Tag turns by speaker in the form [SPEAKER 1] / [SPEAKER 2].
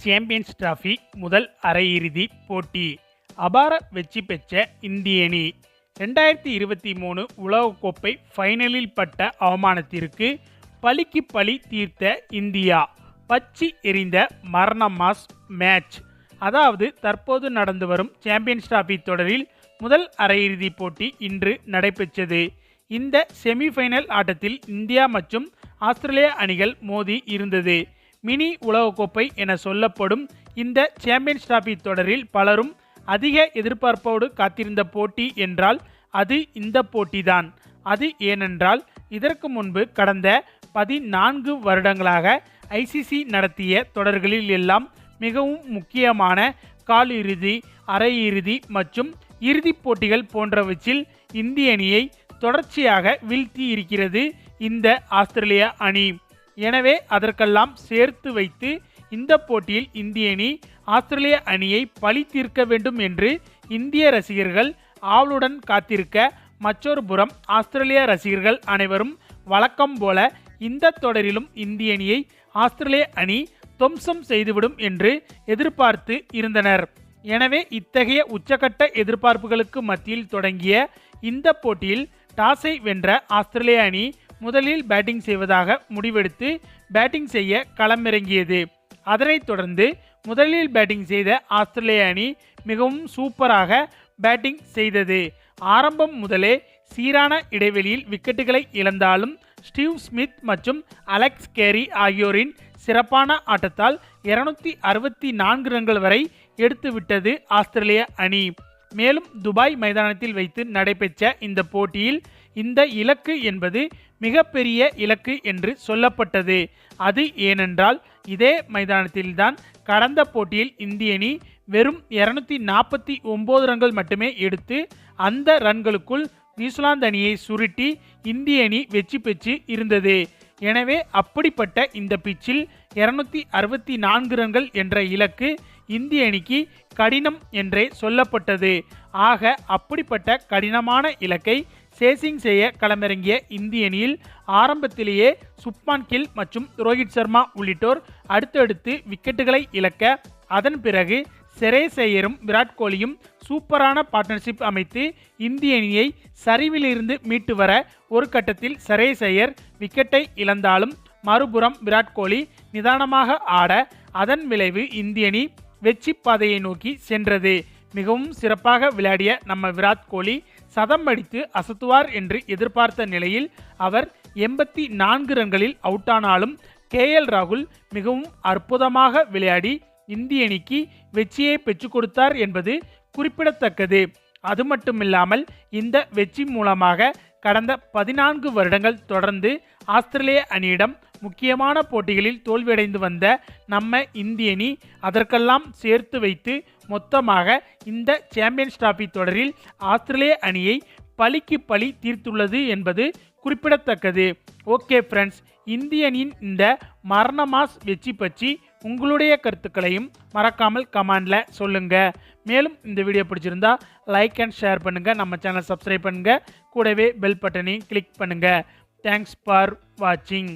[SPEAKER 1] Champions trophy முதல் அரையிறுதி போட்டி அபார வெற்றி பெற்ற இந்திய அணி 2023 உலகக்கோப்பை ஃபைனலில் பட்ட அவமானத்திற்கு பழிக்கு பழி தீர்த்த இந்தியா. பச்சி எறிந்த மரண மாஸ் மேட்ச். அதாவது தற்போது நடந்து வரும் சாம்பியன்ஸ் டிராபி தொடரில் முதல் அரையிறுதி போட்டி இன்று நடைபெற்றது. இந்த செமிஃபைனல் ஆட்டத்தில் இந்தியா மற்றும் ஆஸ்திரேலியா அணிகள் மோதி இருந்தது. மினி உலகக்கோப்பை என சொல்லப்படும் இந்த சாம்பியன்ஸ் டிராபி தொடரில் பலரும் அதிக எதிர்பார்ப்போடு காத்திருந்த போட்டி என்றால் அது இந்த போட்டிதான். அது ஏனென்றால் இதற்கு முன்பு கடந்த 14 வருடங்களாக ஐசிசி நடத்திய தொடர்களில் எல்லாம் மிகவும் முக்கியமான காலிறுதி, அரையிறுதி மற்றும் இறுதிப் போட்டிகள் போன்றவற்றில் இந்திய அணியை தொடர்ச்சியாக வீழ்த்தி இருக்கிறது இந்த ஆஸ்திரேலியா அணி. எனவே அதற்கெல்லாம் சேர்த்து வைத்து இந்த போட்டியில் இந்திய அணி ஆஸ்திரேலிய அணியை பழி தீர்க்க வேண்டும் என்று இந்திய ரசிகர்கள் ஆவலுடன் காத்திருக்க, மற்றொரு புறம் ஆஸ்திரேலிய ரசிகர்கள் அனைவரும் வழக்கம் போல இந்த தொடரிலும் இந்திய அணியை ஆஸ்திரேலிய அணி துவம்சம் செய்துவிடும் என்று எதிர்பார்த்து இருந்தனர். எனவே இத்தகைய உச்சகட்ட எதிர்பார்ப்புகளுக்கு மத்தியில் தொடங்கிய இந்த போட்டியில் டாஸை வென்ற ஆஸ்திரேலிய அணி முதலில் பேட்டிங் செய்வதாக முடிவெடுத்து பேட்டிங் செய்ய களமிறங்கியது. அதனைத் தொடர்ந்து முதலில் பேட்டிங் செய்த ஆஸ்திரேலிய அணி மிகவும் சூப்பராக பேட்டிங் செய்தது. ஆரம்பம் முதலே சீரான இடைவெளியில் விக்கெட்டுகளை இழந்தாலும் ஸ்டீவ் ஸ்மித் மற்றும் அலெக்ஸ் கேரி ஆகியோரின் சிறப்பான ஆட்டத்தால் 264 ரன்கள் வரை எடுத்துவிட்டது ஆஸ்திரேலிய அணி. மேலும் துபாய் மைதானத்தில் வைத்து நடைபெற்ற இந்த போட்டியில் இந்த இலக்கு என்பது மிகப்பெரிய இலக்கு என்று சொல்லப்பட்டது. அது ஏனென்றால் இதே மைதானத்தில்தான் கடந்த போட்டியில் இந்திய அணி வெறும் 249 ரன்கள் மட்டுமே எடுத்து அந்த ரன்களுக்குள் நியூசிலாந்து அணியை சுருட்டி இந்திய அணி வெற்றி பெற்று இருந்தது. எனவே அப்படிப்பட்ட இந்த பிச்சில் 264 ரன்கள் என்ற இலக்கு இந்திய அணிக்கு கடினம் என்றே சொல்லப்பட்டது. ஆக அப்படிப்பட்ட கடினமான இலக்கை சேசிங் செய்ய களமிறங்கிய இந்திய அணியில் ஆரம்பத்திலேயே சுப்மான் கில் மற்றும் ரோஹித் சர்மா உள்ளிட்டோர் அடுத்தடுத்து விக்கெட்டுகளை இழக்க, அதன் பிறகு ஷரேஸ் ஐயரும் விராட் கோலியும் சூப்பரான பார்ட்னர்ஷிப் அமைத்து இந்திய அணியை சரிவிலிருந்து மீட்டு வர ஒரு கட்டத்தில் ஷரேஸ் ஐயர் விக்கெட்டை இழந்தாலும் மறுபுறம் விராட் கோலி நிதானமாக ஆட, அதன் விளைவு இந்திய அணி வெற்றி பாதையை நோக்கி சென்றது. மிகவும் சிறப்பாக விளையாடிய நம்ம விராட் கோலி சதம் அடித்து அசத்துவார் என்று எதிர்பார்த்த நிலையில் அவர் 84 ரன்களில் அவுட்டானாலும் KL ராகுல் மிகவும் அற்புதமாக விளையாடி இந்திய அணிக்கு வெற்றியை பெற்றுக் கொடுத்தார் என்பது குறிப்பிடத்தக்கது. அது மட்டுமில்லாமல் இந்த வெற்றி மூலமாக கடந்த 14 வருடங்கள் தொடர்ந்து ஆஸ்திரேலிய அணியிடம் முக்கியமான போட்டிகளில் தோல்வியடைந்து வந்த நம்ம இந்திய அணி அதற்கெல்லாம் சேர்த்து வைத்து மொத்தமாக இந்த சாம்பியன்ஸ் டிராபி தொடரில் ஆஸ்திரேலிய அணியை பழிக்கு பழி தீர்த்துள்ளது என்பது குறிப்பிடத்தக்கது. ஓகே ஃப்ரெண்ட்ஸ், இந்திய அணியின் இந்த மரண மாஸ் வெற்றி பற்றி உங்களுடைய கருத்துக்களையும் மறக்காமல் கமெண்ட்ல சொல்லுங்க. மேலும் இந்த வீடியோ பிடிச்சிருந்தா லைக் அண்ட் ஷேர் பண்ணுங்க, நம்ம சேனல் சப்ஸ்கிரைப் பண்ணுங்க, கூடவே பெல் பட்டனையும் கிளிக் பண்ணுங்க. தேங்க்ஸ் ஃபார் வாட்சிங்.